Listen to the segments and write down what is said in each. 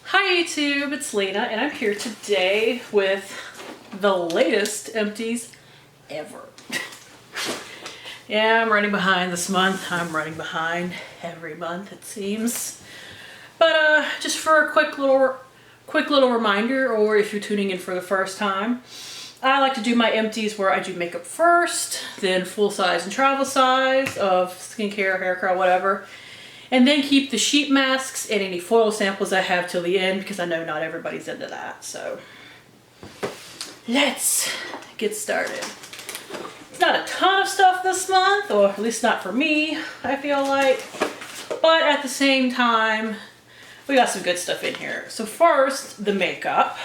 Hi YouTube, it's Lena and I'm here today with the latest empties ever. Yeah, I'm running behind this month. I'm running behind every month it seems. But just for a quick little reminder, or if you're tuning in for the first time, I like to do my empties where I do makeup first, then full size and travel size of skincare, hair care, whatever. And then keep the sheet masks and any foil samples I have till the end because I know not everybody's into that. So let's get started. It's not a ton of stuff this month, or at least not for me, I feel like. But at the same time, we got some good stuff in here. So first, the makeup.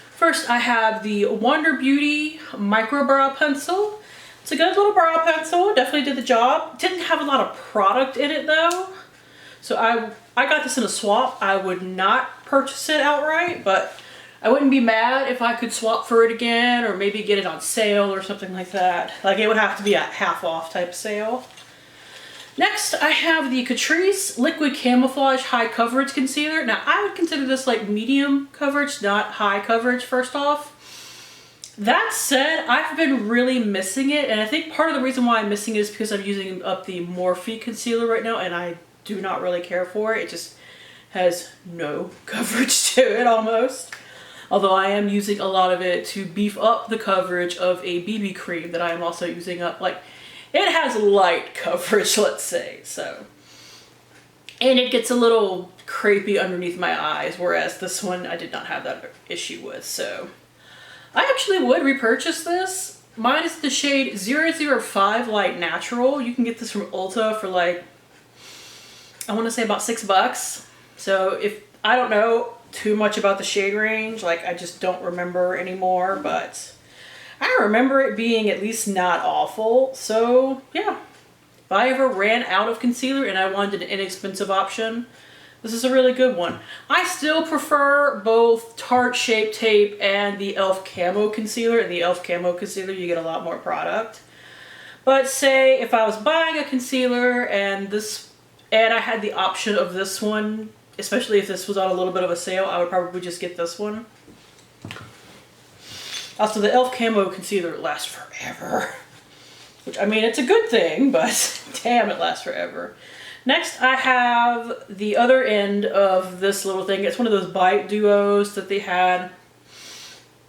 First, I have the Wonder Beauty Micro Brow Pencil. It's a good little brow pencil, definitely did the job. Didn't have a lot of product in it though. So I got this in a swap. I would not purchase it outright, but I wouldn't be mad if I could swap for it again or maybe get it on sale or something like that. Like it would have to be a half off type sale. Next, I have the Catrice Liquid Camouflage High Coverage Concealer. Now I would consider this like medium coverage, not high coverage first off. That said, I've been really missing it, and I think part of the reason why I'm missing it is because I'm using up the Morphe concealer right now, and I do not really care for it. It just has no coverage to it almost. Although I am using a lot of it to beef up the coverage of a BB cream that I am also using up. Like, it has light coverage, let's say, so. And it gets a little crepey underneath my eyes, whereas this one I did not have that issue with, so. I actually would repurchase this. Mine is the shade 005 Light Natural. You can get this from Ulta for like, I want to say about $6. So if I don't know too much about the shade range, like I just don't remember anymore, but I remember it being at least not awful. So yeah, if I ever ran out of concealer and I wanted an inexpensive option, this is a really good one. I still prefer both Tarte Shape Tape and the e.l.f. Camo Concealer. In the e.l.f. Camo Concealer, you get a lot more product. But say if I was buying a concealer and I had the option of this one, especially if this was on a little bit of a sale, I would probably just get this one. Also, the e.l.f. Camo Concealer lasts forever. Which, I mean, it's a good thing, but damn, it lasts forever. Next, I have the other end of this little thing. It's one of those Bite Duos that they had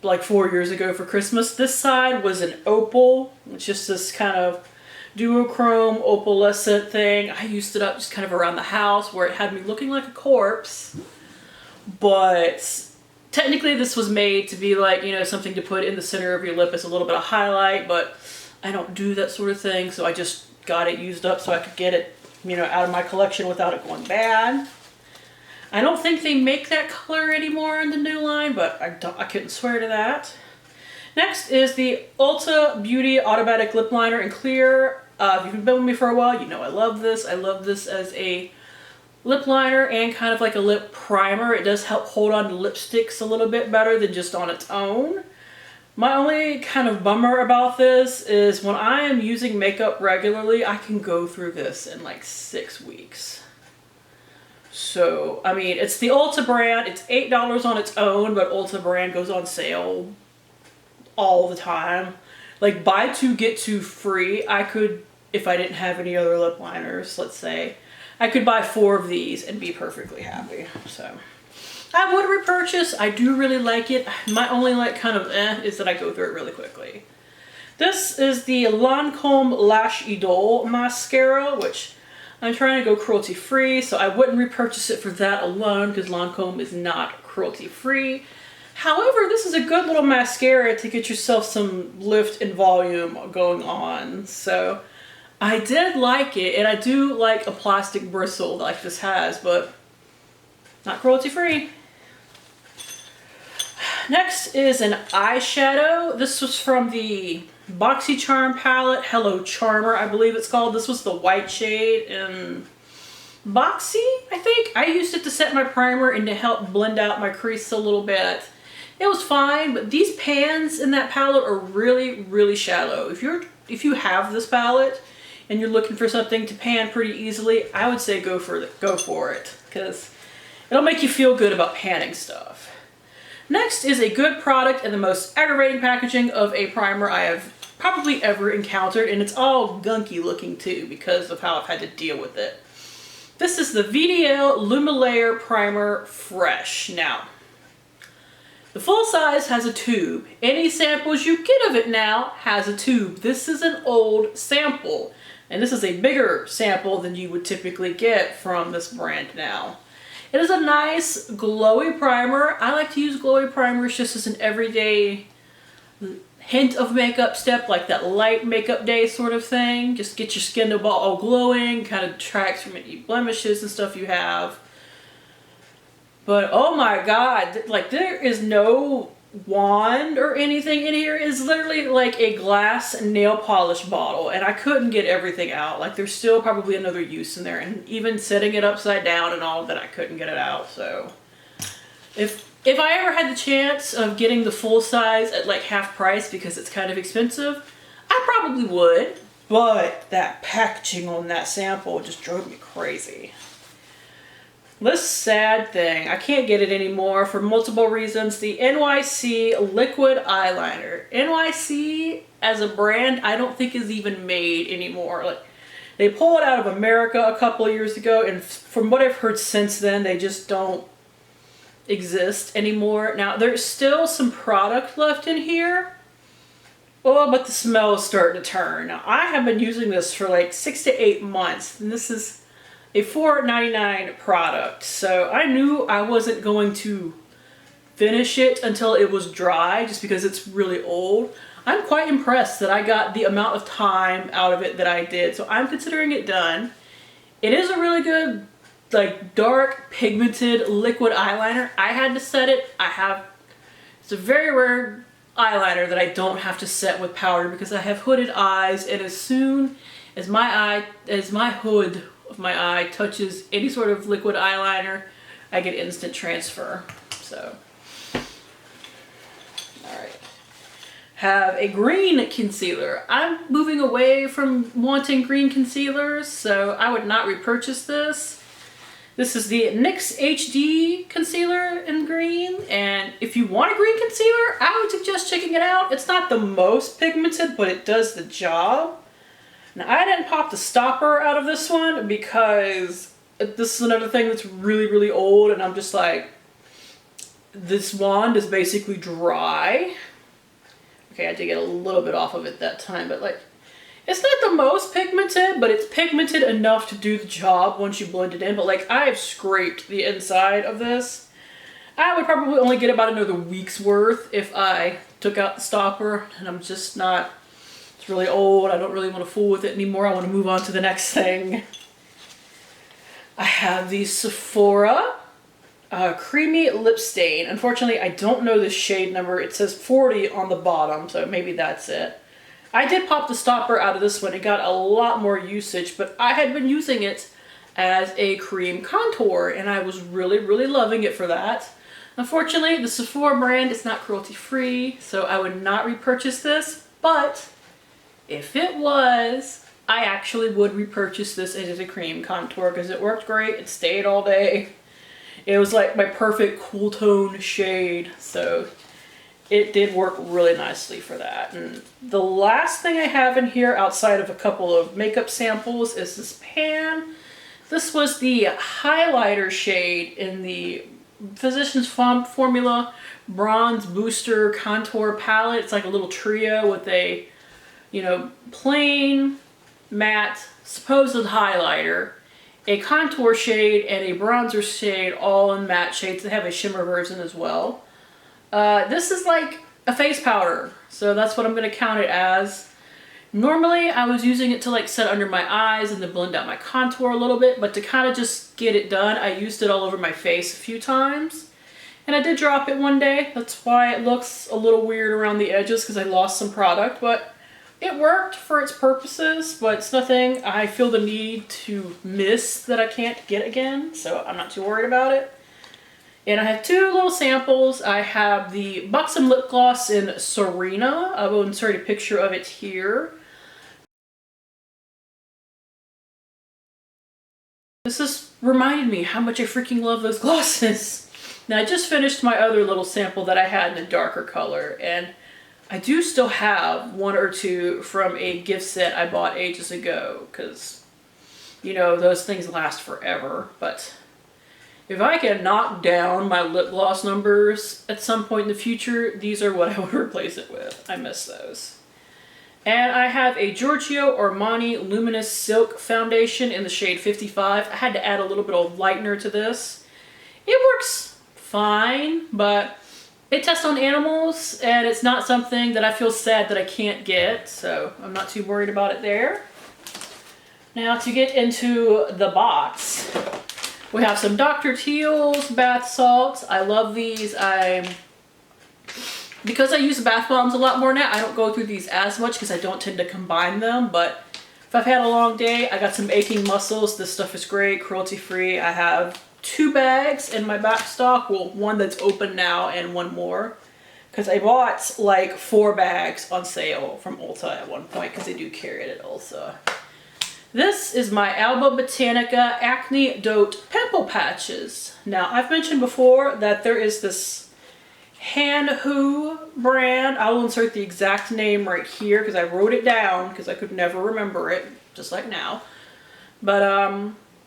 like 4 years ago for Christmas. This side was an opal. It's just this kind of duochrome opalescent thing. I used it up just kind of around the house where it had me looking like a corpse. But technically this was made to be like, you know, something to put in the center of your lip as a little bit of highlight. But I don't do that sort of thing. So I just got it used up so I could get it, you know, out of my collection without it going bad. I don't think they make that color anymore in the new line, but I couldn't swear to that. Next is the Ulta Beauty Automatic Lip Liner in Clear. If you've been with me for a while, you know I love this. I love this as a lip liner and kind of like a lip primer. It does help hold on to lipsticks a little bit better than just on its own. My only kind of bummer about this is when I am using makeup regularly, I can go through this in like 6 weeks. So, I mean, it's the Ulta brand. It's $8 on its own, but Ulta brand goes on sale all the time. Like, buy two, get two free. I could, if I didn't have any other lip liners, let's say, I could buy 4 of these and be perfectly happy, so. I would repurchase. I do really like it. My only like kind of is that I go through it really quickly. This is the Lancome Lash Idole Mascara, which I'm trying to go cruelty free, so I wouldn't repurchase it for that alone because Lancome is not cruelty free. However, this is a good little mascara to get yourself some lift and volume going on. So I did like it, and I do like a plastic bristle like this has, but not cruelty free. Next is an eyeshadow. This was from the BoxyCharm palette, Hello Charmer, I believe it's called. This was the white shade in Boxy, I think. I used it to set my primer and to help blend out my crease a little bit. It was fine, but these pans in that palette are really, really shallow. If you have this palette and you're looking for something to pan pretty easily, I would say go for it, because It'll make you feel good about panning stuff. Next is a good product and the most aggravating packaging of a primer I have probably ever encountered, and it's all gunky looking too because of how I've had to deal with it. This is the VDL Luma Layer Primer Fresh. Now, the full size has a tube. Any samples you get of it now has a tube. This is an old sample, and this is a bigger sample than you would typically get from this brand now. It is a nice glowy primer. I like to use glowy primers just as an everyday hint of makeup step, like that light makeup day sort of thing. Just get your skin to all glowing, kind of detracts from any blemishes and stuff you have. But oh my god, like there is no wand or anything in here. It's literally like a glass nail polish bottle, and I couldn't get everything out. Like there's still probably another use in there, and even setting it upside down and all that, I couldn't get it out. So if I ever had the chance of getting the full size at like half price because it's kind of expensive, I probably would. But that packaging on that sample just drove me crazy. This sad thing, I can't get it anymore for multiple reasons. The NYC Liquid Eyeliner. NYC as a brand, I don't think is even made anymore. Like, they pulled it out of America a couple of years ago, and from what I've heard since then, they just don't exist anymore. Now, there's still some product left in here. Oh, but the smell is starting to turn. Now, I have been using this for like 6 to 8 months, and this is a $4.99 product, so I knew I wasn't going to finish it until it was dry just because it's really old. I'm quite impressed that I got the amount of time out of it that I did, so I'm considering it done. It is a really good, like, dark pigmented liquid eyeliner. I had to set it. It's a very rare eyeliner that I don't have to set with powder because I have hooded eyes, and as soon as my hood of my eye touches any sort of liquid eyeliner, I get instant transfer. So, alright. Have a green concealer. I'm moving away from wanting green concealers, so I would not repurchase this. This is the NYX HD concealer in green, and if you want a green concealer, I would suggest checking it out. It's not the most pigmented, but it does the job. Now, I didn't pop the stopper out of this one because this is another thing that's really, really old, and I'm just like, this wand is basically dry. Okay, I did get a little bit off of it that time, but like, it's not the most pigmented, but it's pigmented enough to do the job once you blend it in. But like, I've scraped the inside of this. I would probably only get about another week's worth if I took out the stopper, and I'm just not. It's really old. I don't really want to fool with it anymore. I want to move on to the next thing. I have the Sephora Creamy Lip Stain. Unfortunately, I don't know the shade number. It says 40 on the bottom, so maybe that's it. I did pop the stopper out of this one. It got a lot more usage, but I had been using it as a cream contour, and I was really, really loving it for that. Unfortunately, the Sephora brand is not cruelty-free, so I would not repurchase this, but if it was, I actually would repurchase this as a cream contour because it worked great. It stayed all day. It was like my perfect cool tone shade, so it did work really nicely for that. And the last thing I have in here outside of a couple of makeup samples is this pan. This was the highlighter shade in the Physicians Formula Bronze Booster Contour Palette. It's like a little trio with a, plain, matte, supposed highlighter, a contour shade, and a bronzer shade, all in matte shades. They have a shimmer version as well. This is like a face powder, so that's what I'm going to count it as. Normally, I was using it to like set under my eyes and to blend out my contour a little bit, but to kind of just get it done, I used it all over my face a few times. And I did drop it one day. That's why it looks a little weird around the edges, because I lost some product, but it worked for its purposes, but it's nothing I feel the need to miss that I can't get again, so I'm not too worried about it. And I have two little samples. I have the Buxom lip gloss in Serena. I will insert a picture of it here. this has reminded me how much I freaking love those glosses. Now I just finished my other little sample that I had in a darker color, and I do still have one or two from a gift set I bought ages ago, because, you know, those things last forever. But if I can knock down my lip gloss numbers at some point in the future, these are what I would replace it with. I miss those. And I have a Giorgio Armani Luminous Silk Foundation in the shade 55. I had to add a little bit of lightener to this. It works fine, but it tests on animals, and it's not something that I feel sad that I can't get, so I'm not too worried about it there. Now to get into the box, we have some Dr. Teal's bath salts. I love these. Because I use bath bombs a lot more now, I don't go through these as much because I don't tend to combine them, but if I've had a long day, I got some aching muscles, this stuff is great, cruelty-free. I have 2 bags in my back stock, well, one that's open now and one more, because I bought like 4 bags on sale from Ulta at one point, because they do carry it at Ulta. This is my Alba Botanica Acne Dote Pimple Patches. Now, I've mentioned before that there is this Hanhu brand. I will insert the exact name right here because I wrote it down because I could never remember it, just like now. But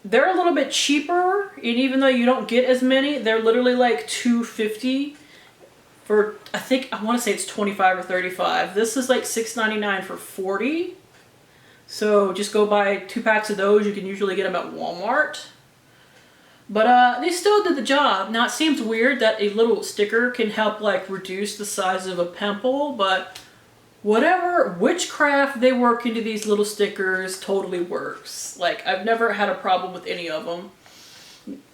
they're a little bit cheaper, and even though you don't get as many, they're literally like $2.50 for, I want to say it's 25 or 35. This is like $6.99 for 40. So just go buy 2 packs of those. You can usually get them at Walmart. But they still did the job. Now it seems weird that a little sticker can help like reduce the size of a pimple, but whatever witchcraft they work into these little stickers totally works. Like, I've never had a problem with any of them.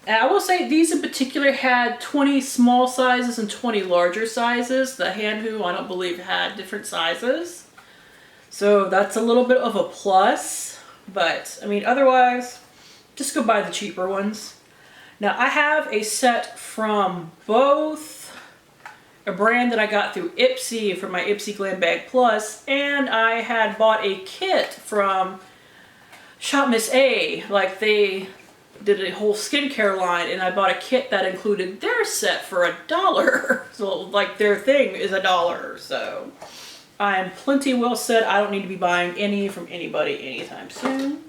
And I will say these in particular had 20 small sizes and 20 larger sizes. The Hanhu, I don't believe, had different sizes. So that's a little bit of a plus. But, I mean, otherwise, just go buy the cheaper ones. Now, I have a set from both a brand that I got through Ipsy for my Ipsy Glam Bag Plus, and I had bought a kit from Shop Miss A. Like, they did a whole skincare line, and I bought a kit that included their set for $1. So, like, their thing is $1. So, I'm plenty well set. I don't need to be buying any from anybody anytime soon.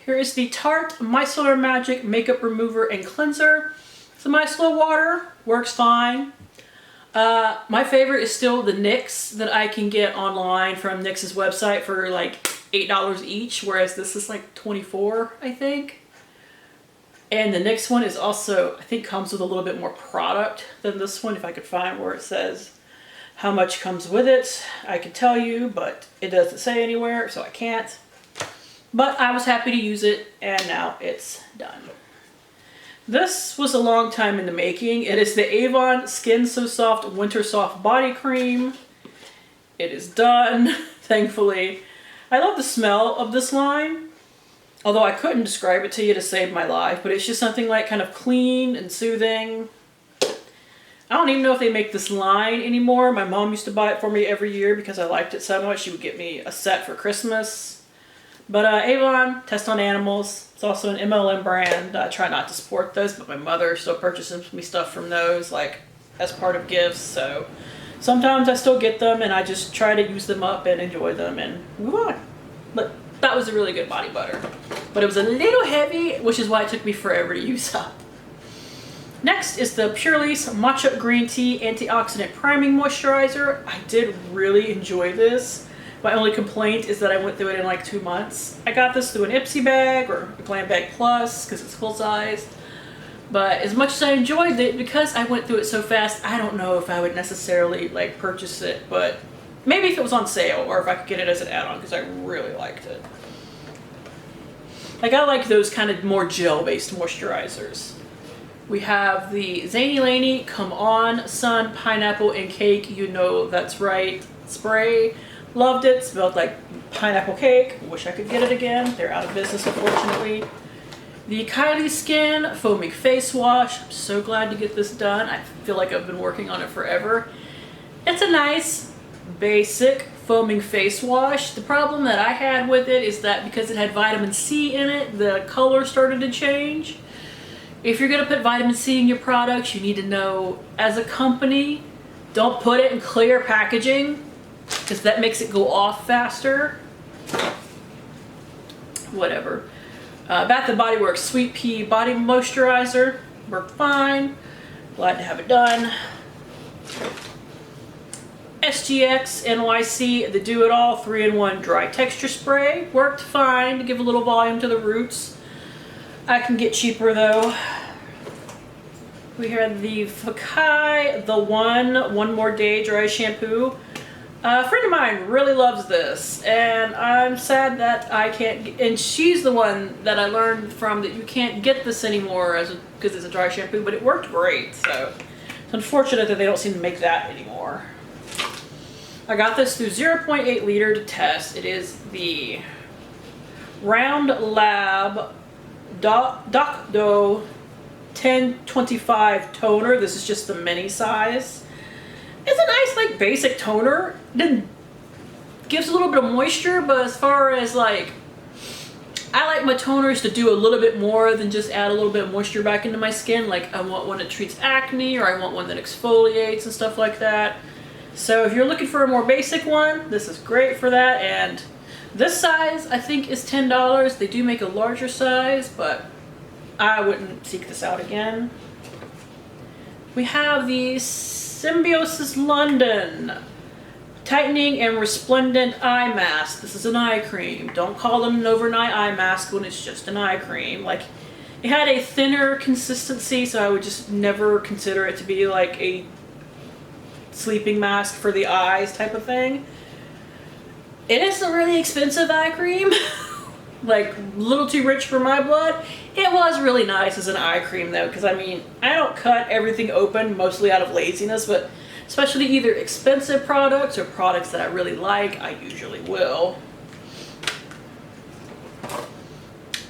Here is the Tarte Micellar Magic Makeup Remover and Cleanser. It's a micellar water, works fine. My favorite is still the NYX that I can get online from NYX's website for like $8 each, whereas this is like $24, I think. And the NYX one is also, I think, comes with a little bit more product than this one. If I could find where it says how much comes with it, I could tell you, but it doesn't say anywhere, so I can't. But I was happy to use it, and now it's done. This was a long time in the making. It is the Avon Skin So Soft Winter Soft Body Cream. It is done, thankfully. I love the smell of this line, although I couldn't describe it to you to save my life, but it's just something like kind of clean and soothing. I don't even know if they make this line anymore. My mom used to buy it for me every year because I liked it so much. She would get me a set for Christmas. But Avon, test on animals. It's also an MLM brand. I try not to support those, but my mother still purchases me stuff from those, like, as part of gifts. So sometimes I still get them, and I just try to use them up and enjoy them and move on. But that was a really good body butter. But it was a little heavy, which is why it took me forever to use up. Next is the Purely's Matcha Green Tea Antioxidant Priming Moisturizer. I did really enjoy this. My only complaint is that I went through it in like 2 months. I got this through an Ipsy bag or a Glam Bag Plus because it's full size. But as much as I enjoyed it, because I went through it so fast, I don't know if I would necessarily like purchase it. But maybe if it was on sale or if I could get it as an add-on because I really liked it. Like, I like those kind of more gel-based moisturizers. We have the Zany Laney Come On Sun Pineapple and Cake, you know that's right, spray. Loved it. Smelled like pineapple cake. Wish I could get it again. They're out of business, unfortunately. The Kylie Skin Foamy Face Wash. I'm so glad to get this done. I feel like I've been working on it forever. It's a nice basic foaming face wash. The problem that I had with it is that because it had vitamin C in it, the color started to change. If you're gonna put vitamin C in your products, you need to know, as a company, don't put it in clear packaging because that makes it go off faster. Whatever. Bath & Body Works Sweet Pea Body Moisturizer worked fine. Glad to have it done. SGX NYC the Do It All 3-in-1 Dry Texture Spray worked fine to give a little volume to the roots. I can get cheaper though. We have the Fakai The One More Day Dry Shampoo. A friend of mine really loves this, and I'm sad that I can't get, and she's the one that I learned from that you can't get this anymore because it's a dry shampoo, but it worked great, so it's unfortunate that they don't seem to make that anymore. I got this through 0.8 liter to test. It is the Round Lab Doc Do 1025 toner. This is just the mini size. It's a nice, like, basic toner. Then gives a little bit of moisture, but as far as, like, I like my toners to do a little bit more than just add a little bit of moisture back into my skin. Like, I want one that treats acne, or I want one that exfoliates and stuff like that. So if you're looking for a more basic one, this is great for that. And this size, I think, is $10. They do make a larger size, but I wouldn't seek this out again. We have the Symbiosis London Tightening and Resplendent Eye Mask. This is an eye cream. Don't call them an overnight eye mask when it's just an eye cream. Like, it had a thinner consistency, so I would just never consider it to be like a sleeping mask for the eyes type of thing. It is a really expensive eye cream. Like, a little too rich for my blood. It was really nice as an eye cream though, because I mean, I don't cut everything open mostly out of laziness, but especially either expensive products or products that I really like, I usually will.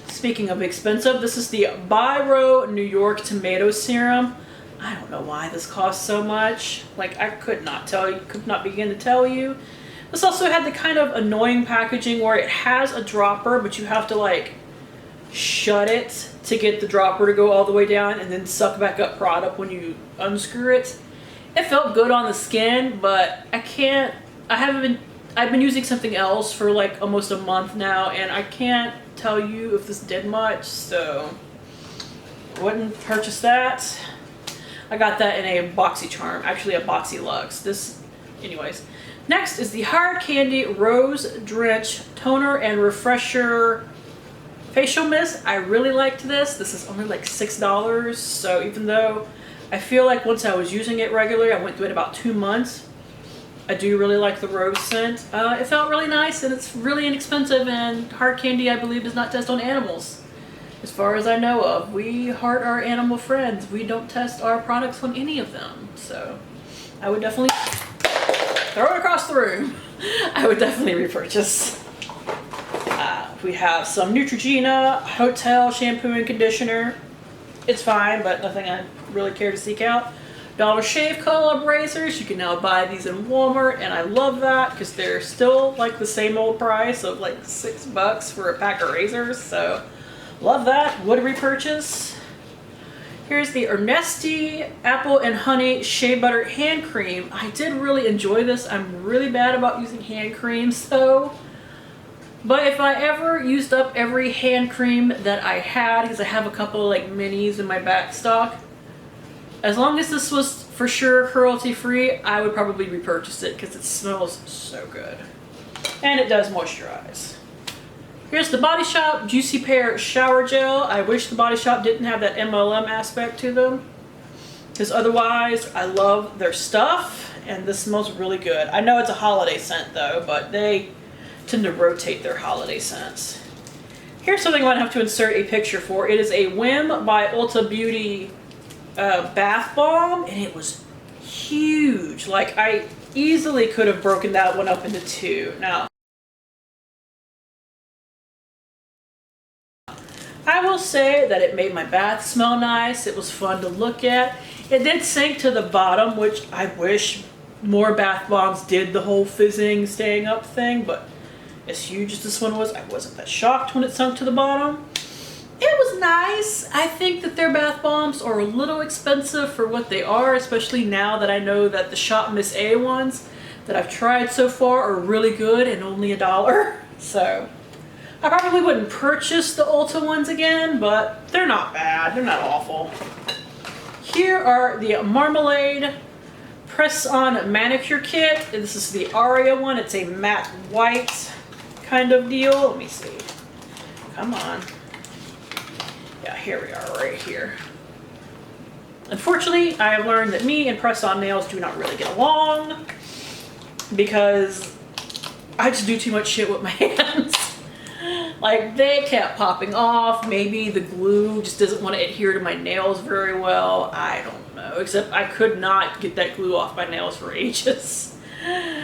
Speaking of expensive, this is the Biro New York Tomato Serum. I don't know why this costs so much. Like, I could not begin to tell you. This also had the kind of annoying packaging where it has a dropper, but you have to, like, shut it to get the dropper to go all the way down and then suck back up product when you unscrew it. It felt good on the skin, but I've been using something else for like almost a month now, and I can't tell you if this did much, so I wouldn't purchase that. I got that in a BoxyCharm, actually a Boxy Luxe. Anyways. Next is the Hard Candy Rose Drench Toner and Refresher Facial Mist. I really liked this. This is only like $6, so even though I feel like once I was using it regularly, I went through it about 2 months, I do really like the rose scent. It felt really nice, and it's really inexpensive, and Hard Candy, I believe, does not test on animals. As far as I know of, we heart our animal friends. We don't test our products on any of them, so I would definitely throw it across the room. I would definitely repurchase. We have some Neutrogena Hotel Shampoo and Conditioner. It's fine, but nothing I really care to seek out. Dollar Shave Club razors. You can now buy these in Walmart, and I love that because they're still like the same old price of like $6 for a pack of razors. So love that. Would repurchase. Here's the Ernesti Apple and Honey Shea Butter Hand Cream. I did really enjoy this. I'm really bad about using hand creams though. But if I ever used up every hand cream that I had, because I have a couple of like minis in my back stock, as long as this was for sure cruelty free, I would probably repurchase it because it smells so good. And it does moisturize. Here's the Body Shop Juicy Pear Shower Gel. I wish the Body Shop didn't have that MLM aspect to them, because otherwise I love their stuff, and this smells really good. I know it's a holiday scent though, but they tend to rotate their holiday scents. Here's something I might have to insert a picture for. It is a Whim by Ulta Beauty bath bomb, and it was huge. Like, I easily could have broken that one up into two. Now, I will say that it made my bath smell nice. It was fun to look at. It did sink to the bottom, which I wish more bath bombs did the whole fizzing, staying up thing, but as huge as this one was, I wasn't that shocked when it sunk to the bottom. It was nice. I think that their bath bombs are a little expensive for what they are, especially now that I know that the Shop Miss A ones that I've tried so far are really good and only $1. So I probably wouldn't purchase the Ulta ones again, but they're not bad. They're not awful. Here are the Marmalade Press-On Manicure Kit. This is the Aria one. It's a matte white kind of deal. Let me see. Come on. Yeah, here we are right here. Unfortunately, I have learned that me and press-on nails do not really get along because I just do too much shit with my hands. Like, they kept popping off. Maybe the glue just doesn't want to adhere to my nails very well. I don't know. Except I could not get that glue off my nails for ages.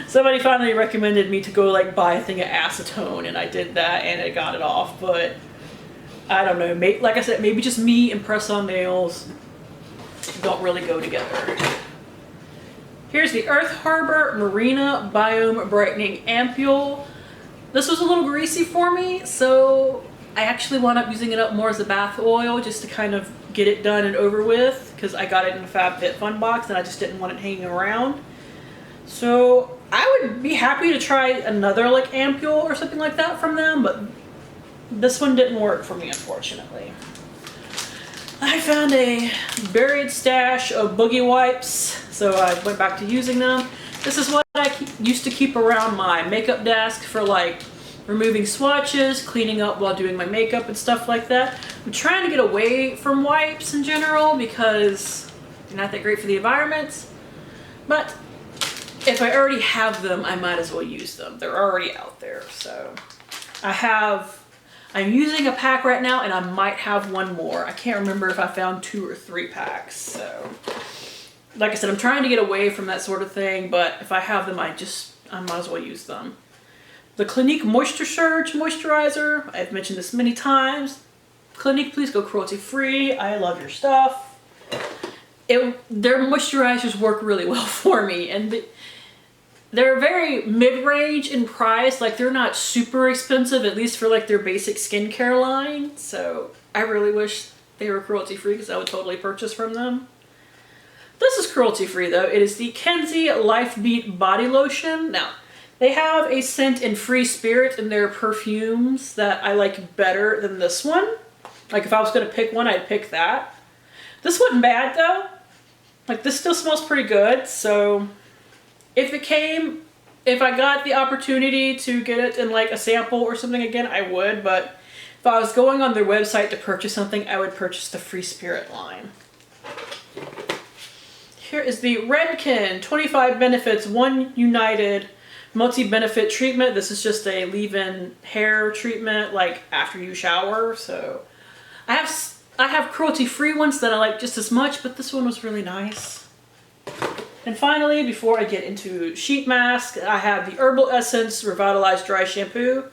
Somebody finally recommended me to go like buy a thing of acetone, and I did that and it got it off, but I don't know. Like I said, maybe just me and press-on nails don't really go together. Here's the Earth Harbor Marina Biome Brightening Ampule. This was a little greasy for me, so I actually wound up using it up more as a bath oil just to kind of get it done and over with, because I got it in a FabFitFun box and I just didn't want it hanging around. So I would be happy to try another like ampule or something like that from them, but this one didn't work for me, unfortunately. I found a buried stash of boogie wipes, so I went back to using them. This is what I used to keep around my makeup desk for like removing swatches, cleaning up while doing my makeup and stuff like that. I'm trying to get away from wipes in general because they're not that great for the environment, but if I already have them, I might as well use them. They're already out there, so I'm using a pack right now, and I might have one more. I can't remember if I found 2 or 3 packs. So, like I said, I'm trying to get away from that sort of thing, but if I have them, I might as well use them. The Clinique Moisture Surge Moisturizer. I've mentioned this many times. Clinique, please go cruelty-free. I love your stuff. Their moisturizers work really well for me, and they're very mid-range in price. Like, they're not super expensive, at least for like their basic skincare line. So I really wish they were cruelty-free because I would totally purchase from them. This is cruelty-free though. It is the Kenzie Life Beat Body Lotion. Now, they have a scent in Free Spirit in their perfumes that I like better than this one. Like, if I was going to pick one, I'd pick that. This wasn't bad though. Like, this still smells pretty good, so if I got the opportunity to get it in like a sample or something again, I would, but if I was going on their website to purchase something, I would purchase the Free Spirit line. Here is the Redken 25 Benefits 1 United Multi-Benefit Treatment. This is just a leave-in hair treatment, like after you shower. So I have cruelty-free ones that I like just as much, but this one was really nice. And finally, before I get into sheet mask, I have the Herbal Essence Revitalized Dry Shampoo.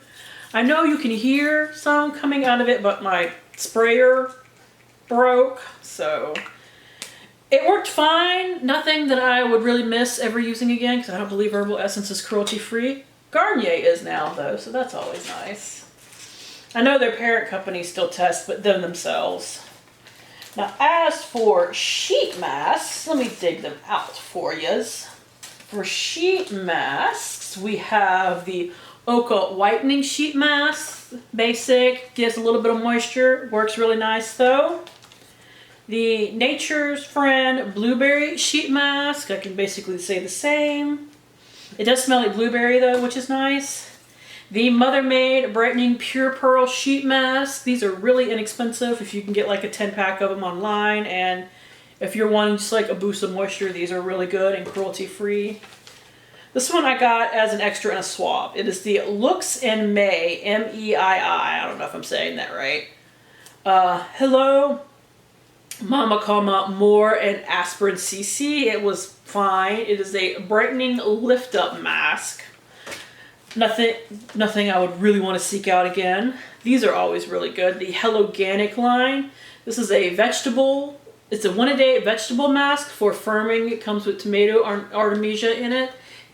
I know you can hear some coming out of it, but my sprayer broke, so it worked fine. Nothing that I would really miss ever using again, because I don't believe Herbal Essence is cruelty-free. Garnier is now, though, so that's always nice. I know their parent company still tests, but them themselves. Now, as for sheet masks, let me dig them out for yous. For sheet masks, we have the Ochre Whitening Sheet Mask. Basic, gives a little bit of moisture, works really nice though. The Nature's Friend Blueberry Sheet Mask, I can basically say the same. It does smell like blueberry though, which is nice. The Mother Made Brightening Pure Pearl Sheet Mask. These are really inexpensive if you can get like a 10-pack of them online, and if you're wanting just like a boost of moisture, these are really good and cruelty-free. This one I got as an extra in a swab. It is the Looks in May, Meii. I don't know if I'm saying that right. Hello, Mama, More, and Aspirin CC. It was fine. It is a brightening lift-up mask. Nothing I would really want to seek out again. These are always really good. The Helloganic line. This is a vegetable It's a 1-a-day vegetable mask for firming. It comes with tomato artemisia in it.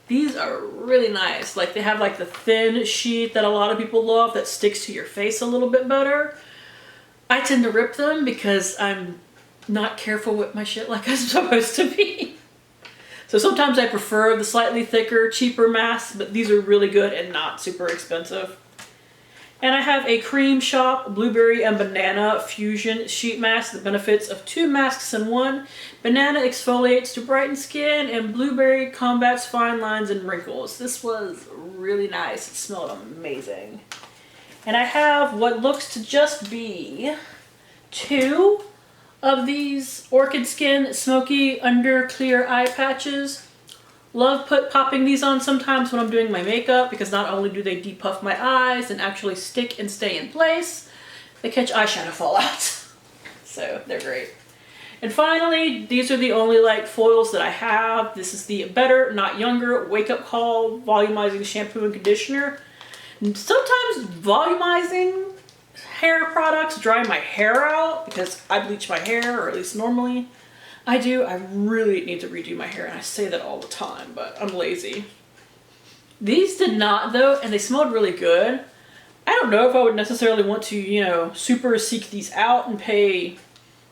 These are really nice. Like they have like the thin sheet that a lot of people love that sticks to your face a little bit better. I tend to rip them because I'm not careful with my shit like I'm supposed to be. So sometimes I prefer the slightly thicker, cheaper masks, but these are really good and not super expensive. And I have a Cream Shop Blueberry and Banana Fusion Sheet Mask. The benefits of 2 masks in one. Banana exfoliates to brighten skin, and Blueberry combats fine lines and wrinkles. This was really nice. It smelled amazing. And I have what looks to just be 2 of these Orchid Skin Smoky Under Clear Eye Patches. Love popping these on sometimes when I'm doing my makeup because not only do they depuff my eyes and actually stick and stay in place, they catch eyeshadow fallout. So they're great. And finally, these are the only like foils that I have. This is the Better Not Younger Wake Up Call Volumizing Shampoo and Conditioner. And sometimes volumizing hair products dry my hair out because I bleach my hair, or at least normally I do. I really need to redo my hair, and I say that all the time, but I'm lazy. These did not though, and they smelled really good. I don't know if I would necessarily want to, you know, super seek these out and pay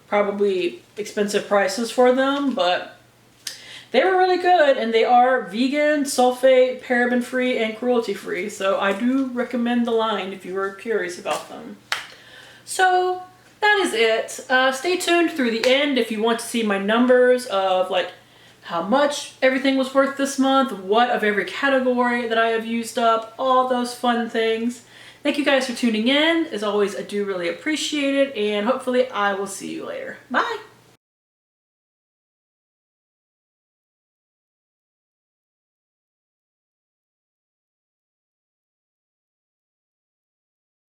probably expensive prices for them, but they were really good, and they are vegan, sulfate, paraben free, and cruelty free. So I do recommend the line if you are curious about them. So that is it. Stay tuned through the end if you want to see my numbers of like how much everything was worth this month, what of every category that I have used up, all those fun things. Thank you guys for tuning in. As always, I do really appreciate it, and hopefully I will see you later. Bye!